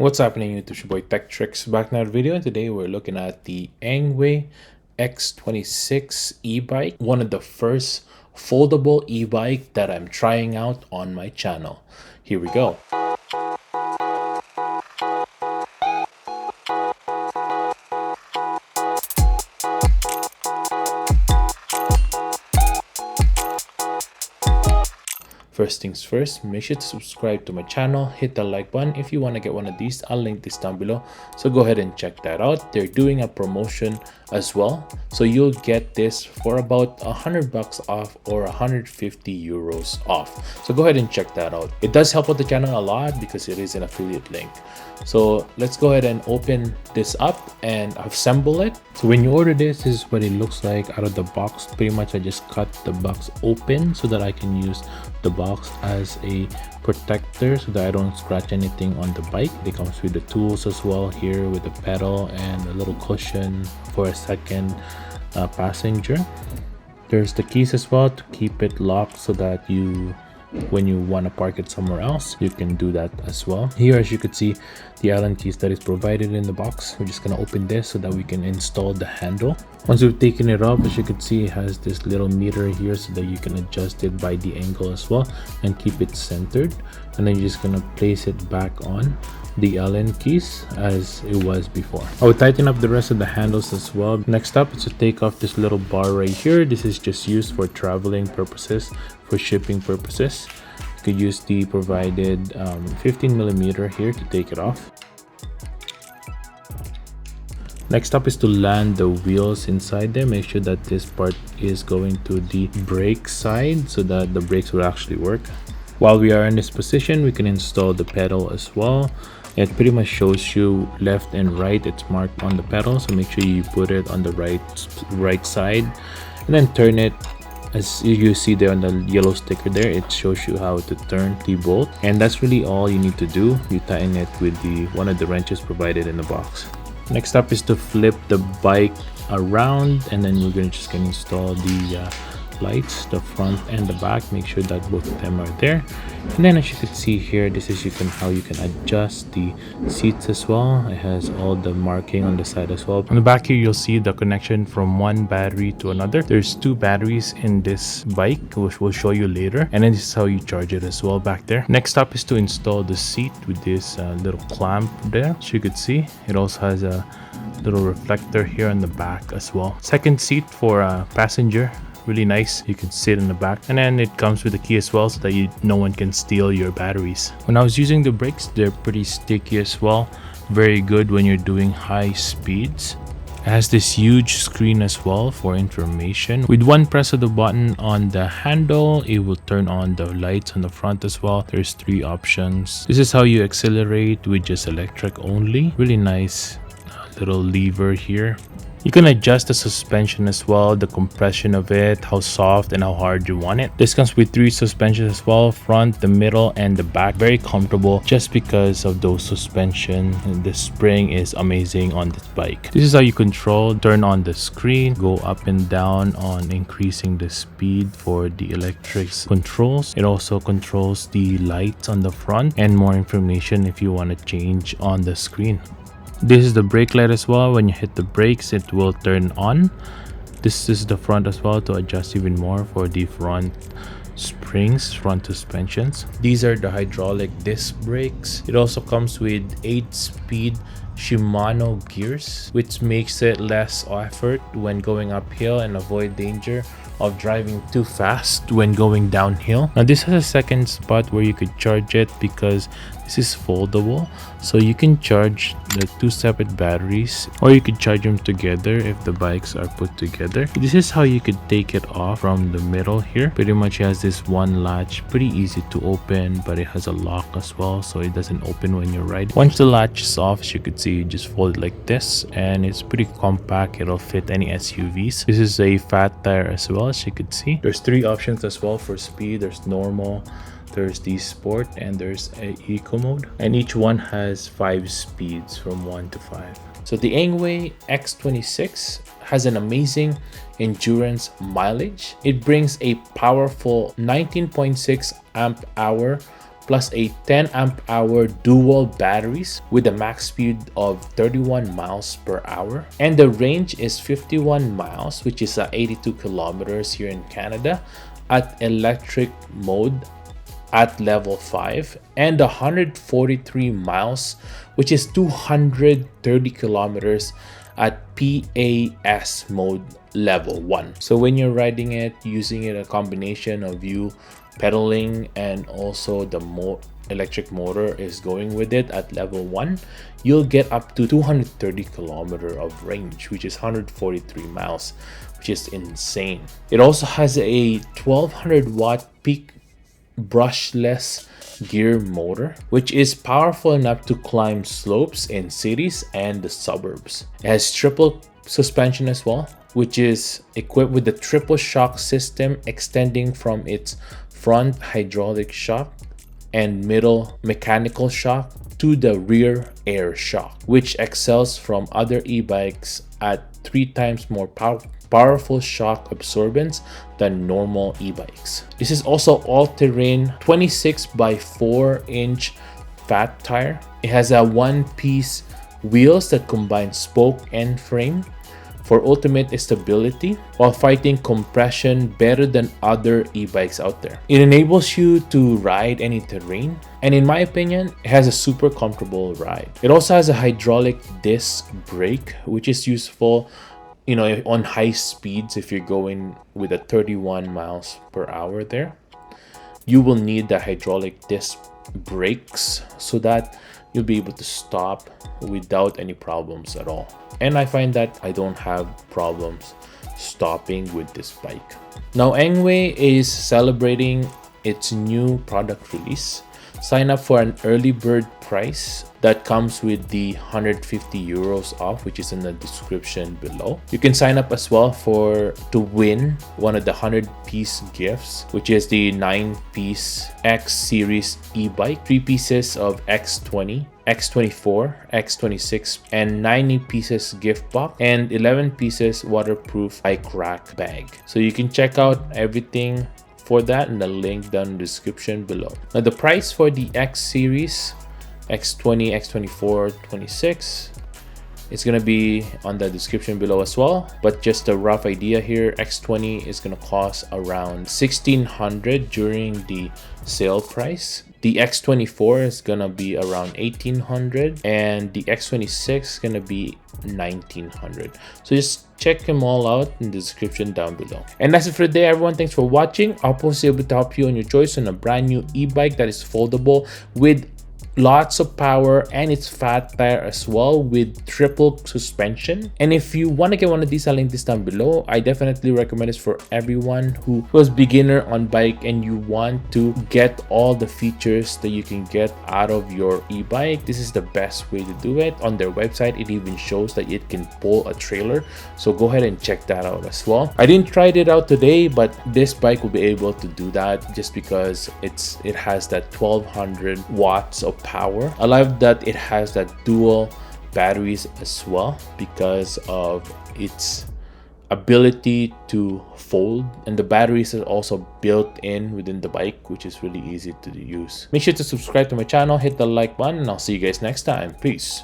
What's happening YouTube? It's your boy Tech Tricks back in another video, and today we're looking at the ENGWE X26 e-bike, one of the first foldable e-bike that I'm trying out on my channel. Here we go. First things first, make sure to subscribe to my channel, hit the like button if you want to get one of these. I'll link this down below, so go ahead and check that out. They're doing a promotion as well, so you'll get this for about $100 off or 150 euros off. So go ahead and check that out. It does help out the channel a lot because it is an affiliate link. So let's go ahead and open this up and assemble it. So when you order this is what it looks like out of the box. Pretty much I just cut the box open so that I can use the box as a protector so that I don't scratch anything on the bike. It comes with the tools as well here with the pedal and a little cushion for a second passenger. There's the keys as well to keep it locked so that when you want to park it somewhere else, you can do that as well. Here, as you could see, the Allen keys that is provided in the box. We're just going to open this so that we can install the handle. Once we've taken it off, as you can see, it has this little meter here so that you can adjust it by the angle as well and keep it centered. And then you're just going to place it back on the Allen keys as it was before. I will tighten up the rest of the handles as well. Next up is to take off this little bar right here. This is just used for traveling purposes, for shipping purposes. You could use the provided 15mm here to take it off. Next up is to land the wheels inside there. Make sure that this part is going to the brake side so that the brakes will actually work. While we are in this position, we can install the pedal as well. It pretty much shows you left and right. It's marked on the pedal, so make sure you put it on the right side and then turn it. As you see there on the yellow sticker there, it shows you how to turn the bolt, and that's really all you need to do. You tighten it with one of the wrenches provided in the box. Next up is to flip the bike around, and then we're just gonna install the lights, the front and the back. Make sure that both of them are there. And then as you can see here, this is how you can adjust the seats as well. It has all the marking on the side as well. On the back here, you'll see the connection from one battery to another. There's two batteries in this bike, which we'll show you later. And then this is how you charge it as well back there. Next up is to install the seat with this little clamp there. As you could see, it also has a little reflector here on the back as well. Second seat for a passenger. Really nice. You can sit in the back, and then it comes with a key as well so that no one can steal your batteries. When I was using the brakes, they're pretty sticky as well. Very good when you're doing high speeds. It has this huge screen as well for information. With one press of the button on the handle, it will turn on the lights on the front as well. There's 3 options. This is how you accelerate with just electric only. Really nice little lever here. You can adjust the suspension as well, the compression of it, how soft and how hard you want it. This comes with 3 suspensions as well, front, the middle, and the back. Very comfortable just because of those suspension. And the spring is amazing on this bike. This is how you turn on the screen, go up and down on increasing the speed for the electric controls. It also controls the lights on the front and more information if you want to change on the screen. This is the brake light as well. When you hit the brakes, it will turn on. This is the front as well to adjust even more for the front springs, front suspensions. These are the hydraulic disc brakes. It also comes with 8-speed Shimano gears, which makes it less effort when going uphill and avoid danger of driving too fast when going downhill. Now this has a second spot where you could charge it because this is foldable, so you can charge the 2 separate batteries, or you could charge them together if the bikes are put together. This is how you could take it off from the middle here. Pretty much it has this one latch, pretty easy to open, but it has a lock as well, so it doesn't open when you're riding. Once the latch is off, as you could see, you just fold it like this, and it's pretty compact. It'll fit any SUVs. This is a fat tire as well, as you could see. There's 3 options as well for speed. There's normal, there's the sport, and there's a eco mode, and each one has 5 speeds from 1 to 5. So the ENGWE X26 has an amazing endurance mileage. It brings a powerful 19.6 amp hour plus a 10 amp hour dual batteries with a max speed of 31 miles per hour, and the range is 51 miles, which is 82 kilometers here in Canada at electric mode at level 5, and 143 miles, which is 230 kilometers at PAS mode level 1. So when you're riding it, using it, a combination of you pedaling and also the electric motor is going with it at level 1, you'll get up to 230 kilometer of range, which is 143 miles, which is insane. It also has a 1200 watt peak brushless gear motor, which is powerful enough to climb slopes in cities and the suburbs. It has triple suspension as well, which is equipped with the triple shock system extending from its front hydraulic shock and middle mechanical shock to the rear air shock, which excels from other e-bikes at 3 times more powerful shock absorbance than normal e-bikes. This is also all-terrain 26 by 4 inch fat tire. It has a one-piece wheels that combine spoke and frame for ultimate stability while fighting compression better than other e-bikes out there. It enables you to ride any terrain, and in my opinion, it has a super comfortable ride. It also has a hydraulic disc brake, which is useful, you know, on high speeds. If you're going with a 31 miles per hour there, you will need the hydraulic disc brakes so that you'll be able to stop without any problems at all. And I find that I don't have problems stopping with this bike. Now, ENGWE is celebrating its new product release. Sign up for an early bird price that comes with the 150 euros off, which is in the description below. You can sign up as well to win one of the 100-piece gifts, which is the 9-piece X series e-bike, 3 pieces of X20, X24, X26, and 90 pieces gift box, and 11 pieces waterproof bike rack bag. So you can check out everything for that in the link down in the description below. Now the price for the X series, X20, X24, 26, it's gonna be on the description below as well, but just a rough idea here, X20 is gonna cost around 1600 during the sale price. The X24 is gonna be around 1800, and the X26 is gonna be 1900. So just check them all out in the description down below. And that's it for today, everyone. Thanks for watching. I hope I was able to help you on your choice on a brand new e-bike that is foldable with lots of power, and it's fat tire as well with triple suspension. And if you want to get one of these, I'll link this down below. I definitely recommend this for everyone who was beginner on bike and you want to get all the features that you can get out of your e-bike. This is the best way to do it. On their website, it even shows that it can pull a trailer, so go ahead and check that out as well. I didn't try it out today, but this bike will be able to do that just because it has that 1200 watts of power. I love that it has that dual batteries as well because of its ability to fold, and the batteries are also built in within the bike, which is really easy to use. Make sure to subscribe to my channel, hit the like button, and I'll see you guys next time. Peace.